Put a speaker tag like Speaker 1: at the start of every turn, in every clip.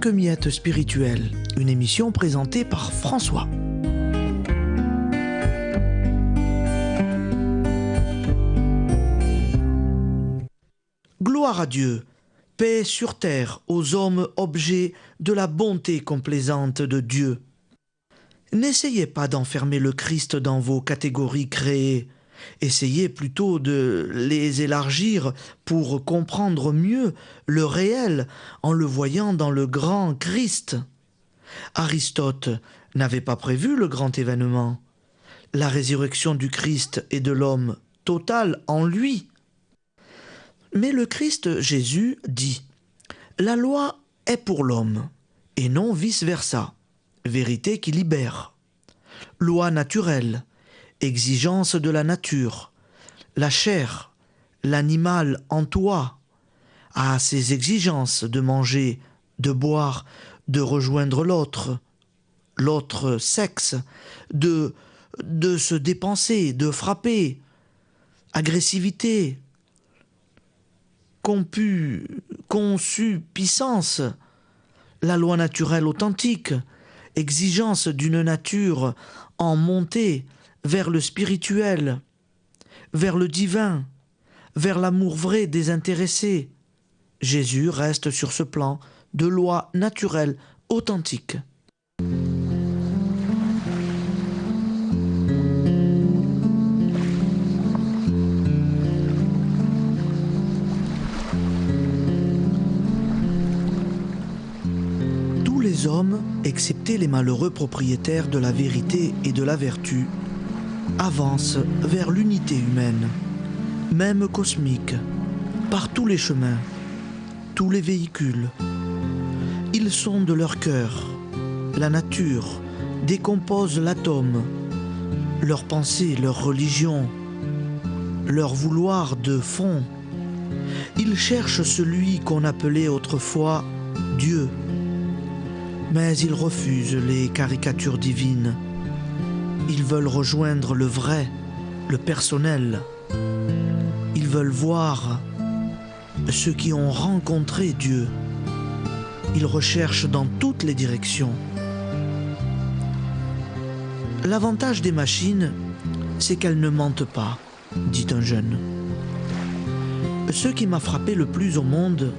Speaker 1: Quelques miettes spirituelles, une émission présentée par François. Gloire à Dieu, paix sur terre aux hommes objets de la bonté complaisante de Dieu. N'essayez pas d'enfermer le Christ dans vos catégories créées. Essayez plutôt de les élargir pour comprendre mieux le réel en le voyant dans le grand Christ. Aristote n'avait pas prévu le grand événement, la résurrection du Christ et de l'homme total en lui. Mais le Christ Jésus dit « La loi est pour l'homme, et non vice-versa, vérité qui libère. Loi naturelle, exigence de la nature, la chair, l'animal en toi, a ses exigences de manger, de boire, de rejoindre l'autre sexe, de se dépenser, de frapper, agressivité, concupiscence, la loi naturelle authentique, exigence d'une nature en montée vers le spirituel, vers le divin, vers l'amour vrai désintéressé. Jésus reste sur ce plan de loi naturelle authentique. Les hommes, excepté les malheureux propriétaires de la vérité et de la vertu, avancent vers l'unité humaine, même cosmique, par tous les chemins, tous les véhicules. Ils sondent leur cœur, la nature, décomposent l'atome, leurs pensées, leur religion, leur vouloir de fond. Ils cherchent celui qu'on appelait autrefois Dieu. Mais ils refusent les caricatures divines. Ils veulent rejoindre le vrai, le personnel. Ils veulent voir ceux qui ont rencontré Dieu. Ils recherchent dans toutes les directions. L'avantage des machines, c'est qu'elles ne mentent pas, dit un jeune. Ce qui m'a frappé le plus au monde,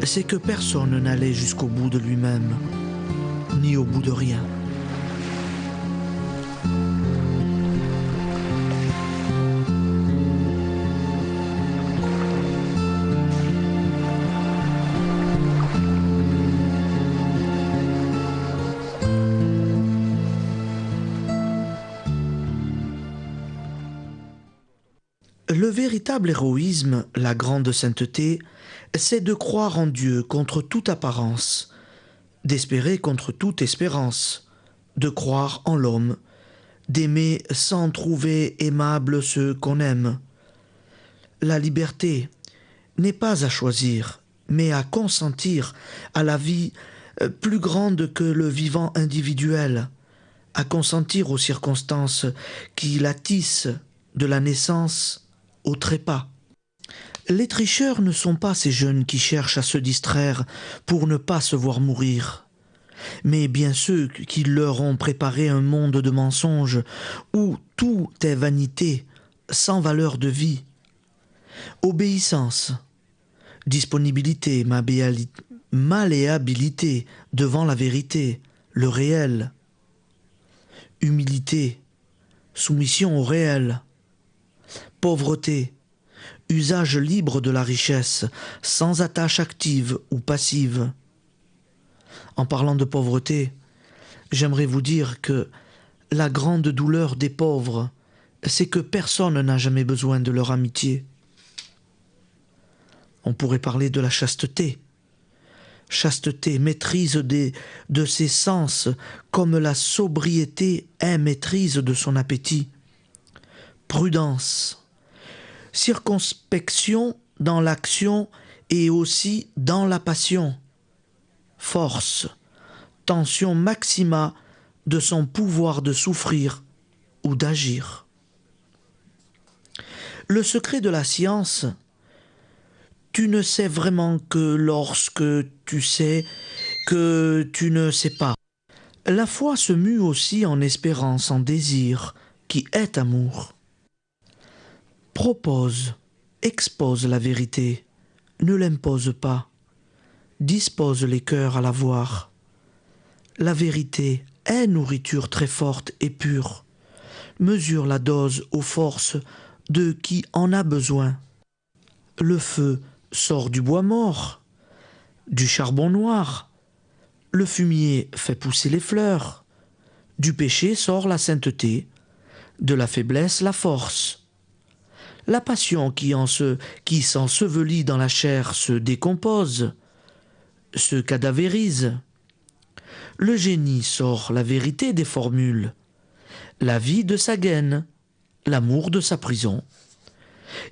Speaker 1: c'est que personne n'allait jusqu'au bout de lui-même, ni au bout de rien. Le véritable héroïsme, la grande sainteté, c'est de croire en Dieu contre toute apparence, d'espérer contre toute espérance, de croire en l'homme, d'aimer sans trouver aimable ceux qu'on aime. La liberté n'est pas à choisir, mais à consentir à la vie plus grande que le vivant individuel, à consentir aux circonstances qui la tissent de la naissance au trépas. Les tricheurs ne sont pas ces jeunes qui cherchent à se distraire pour ne pas se voir mourir, mais bien ceux qui leur ont préparé un monde de mensonges où tout est vanité, sans valeur de vie. Obéissance, disponibilité, malléabilité devant la vérité, le réel. Humilité, soumission au réel. Pauvreté, usage libre de la richesse, sans attache active ou passive. En parlant de pauvreté, j'aimerais vous dire que la grande douleur des pauvres, c'est que personne n'a jamais besoin de leur amitié. On pourrait parler de la chasteté. Chasteté, maîtrise de ses sens, comme la sobriété est maîtrise de son appétit. Prudence, circonspection dans l'action et aussi dans la passion. Force, tension maxima de son pouvoir de souffrir ou d'agir. Le secret de la science, Tu ne sais vraiment que lorsque tu sais que tu ne sais pas. La foi se mue aussi en espérance, en désir, qui est amour. Propose, expose la vérité, ne l'impose pas, dispose les cœurs à la voir. La vérité est nourriture très forte et pure. Mesure la dose aux forces de qui en a besoin. Le feu sort du bois mort, du charbon noir. Le fumier fait pousser les fleurs. Du péché sort la sainteté, de la faiblesse la force. La passion qui s'ensevelit dans la chair se décompose, se cadavérise. Le génie sort la vérité des formules, la vie de sa gaine, l'amour de sa prison.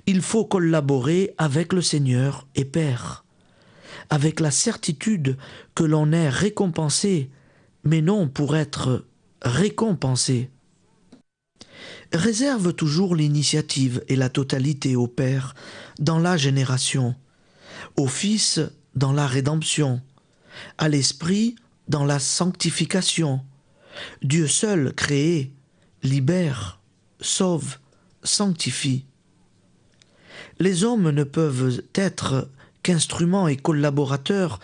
Speaker 1: Il faut collaborer avec le Seigneur et Père, avec la certitude que l'on est récompensé, mais non pour être récompensé. Réserve toujours l'initiative et la totalité au Père dans la génération, au Fils dans la rédemption, à l'Esprit dans la sanctification. Dieu seul créé, libère, sauve, sanctifie. Les hommes ne peuvent être qu'instruments et collaborateurs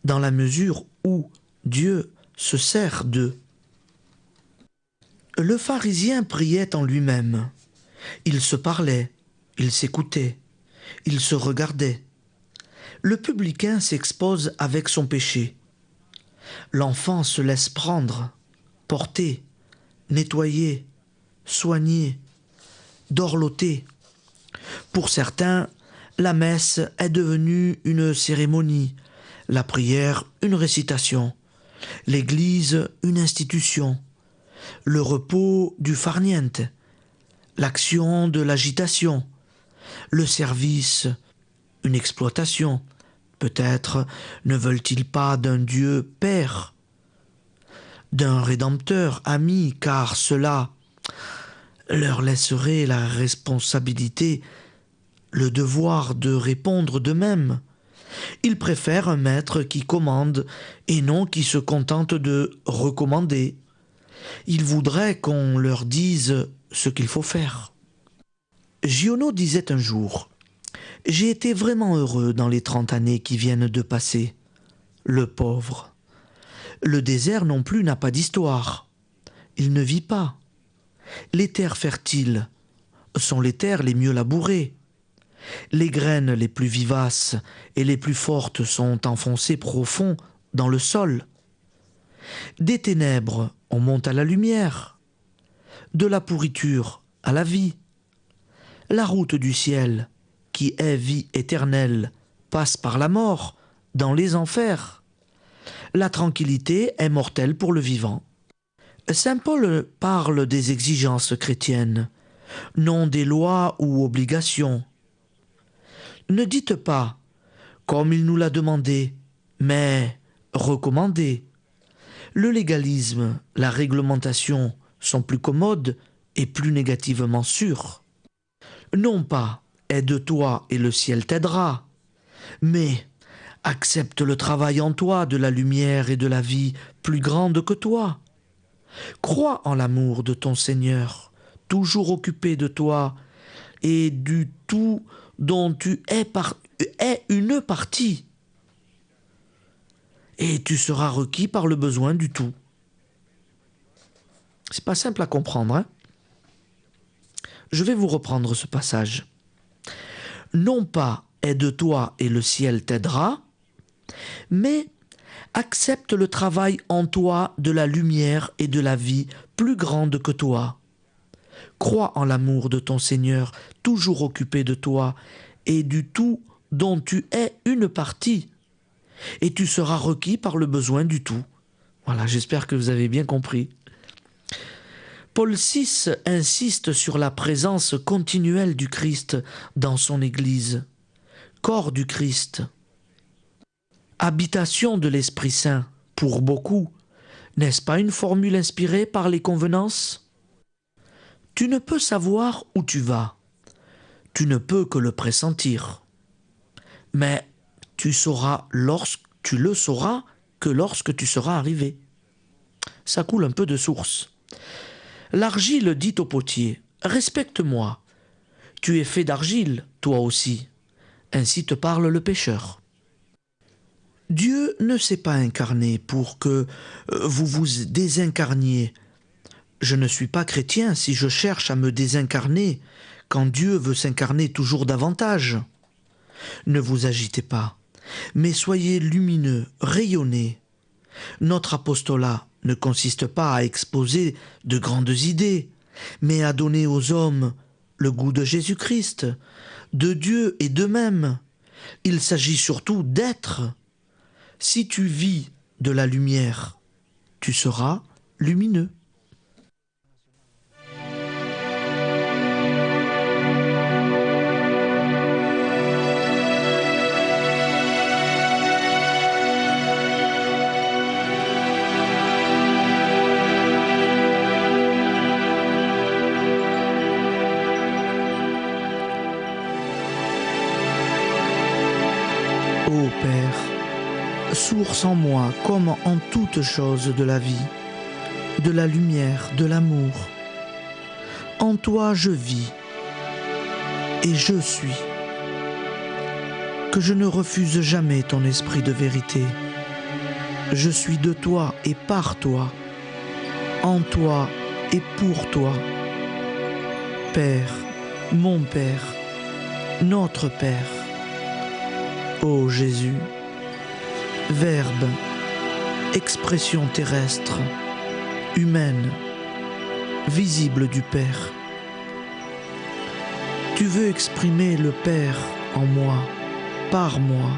Speaker 1: dans la mesure où Dieu se sert d'eux. Le pharisien priait en lui-même. Il se parlait, il s'écoutait, il se regardait. Le publicain s'expose avec son péché. L'enfant se laisse prendre, porter, nettoyer, soigner, dorloter. Pour certains, la messe est devenue une cérémonie, la prière une récitation, l'église une institution, le repos du farniente, l'action de l'agitation, le service une exploitation. Peut-être ne veulent-ils pas d'un Dieu Père, d'un Rédempteur ami, car cela leur laisserait la responsabilité, le devoir de répondre d'eux-mêmes. Ils préfèrent un maître qui commande et non qui se contente de recommander. Ils voudraient qu'on leur dise ce qu'il faut faire. Giono disait un jour « J'ai été vraiment heureux dans les 30 années qui viennent de passer. Le pauvre. Le désert non plus n'a pas d'histoire. Il ne vit pas. Les terres fertiles sont les terres les mieux labourées. Les graines les plus vivaces et les plus fortes sont enfoncées profond dans le sol. Des ténèbres, on monte à la lumière. De la pourriture à la vie. La route du ciel, qui est vie éternelle, passe par la mort, dans les enfers. La tranquillité est mortelle pour le vivant. Saint Paul parle des exigences chrétiennes, non des lois ou obligations. Ne dites pas, comme il nous l'a demandé, mais recommandé. Le légalisme, la réglementation sont plus commodes et plus négativement sûrs. Non pas aide-toi et le ciel t'aidera, mais accepte le travail en toi de la lumière et de la vie plus grande que toi. Crois en l'amour de ton Seigneur, toujours occupé de toi et du tout dont tu es une partie. Et tu seras requis par le besoin du tout. C'est pas simple à comprendre, hein? Je vais vous reprendre ce passage. Non pas aide-toi et le ciel t'aidera, mais accepte le travail en toi de la lumière et de la vie plus grande que toi. Crois en l'amour de ton Seigneur, toujours occupé de toi, et du tout dont tu es une partie, et tu seras requis par le besoin du tout. Voilà, j'espère que vous avez bien compris. Paul VI insiste sur la présence continuelle du Christ dans son Église, corps du Christ, habitation de l'Esprit Saint pour beaucoup. N'est-ce pas une formule inspirée par les convenances? Tu ne peux savoir où tu vas, tu ne peux que le pressentir. mais tu le sauras que lorsque tu seras arrivé. Ça coule un peu de source. L'argile dit au potier, « Respecte-moi. Tu es fait d'argile, toi aussi. » Ainsi te parle le pécheur. Dieu ne s'est pas incarné pour que vous vous désincarniez. Je ne suis pas chrétien si je cherche à me désincarner quand Dieu veut s'incarner toujours davantage. Ne vous agitez pas, mais soyez lumineux, rayonnez. Notre apostolat ne consiste pas à exposer de grandes idées, mais à donner aux hommes le goût de Jésus-Christ, de Dieu et d'eux-mêmes. Il s'agit surtout d'être. Si tu vis de la lumière, tu seras lumineux. Ô Père, source en moi comme en toutes choses de la vie, de la lumière, de l'amour. En toi je vis et je suis. Que je ne refuse jamais ton esprit de vérité. Je suis de toi et par toi, en toi et pour toi. Père, mon Père, notre Père. Ô Jésus, Verbe, expression terrestre, humaine, visible du Père. Tu veux exprimer le Père en moi, par moi,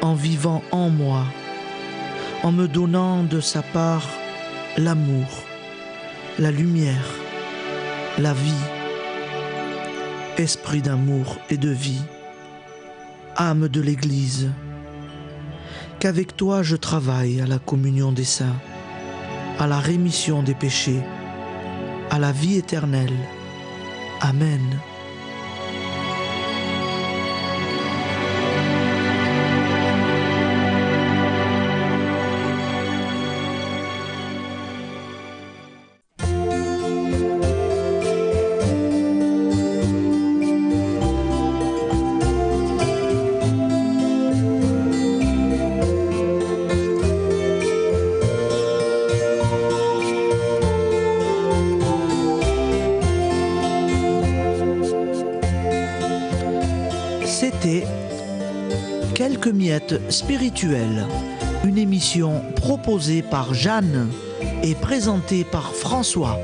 Speaker 1: en vivant en moi, en me donnant de sa part l'amour, la lumière, la vie, esprit d'amour et de vie, âme de l'Église, qu'avec toi je travaille à la communion des saints, à la rémission des péchés, à la vie éternelle. Amen. C'était Quelques miettes spirituelles, une émission proposée par Jeanne et présentée par François.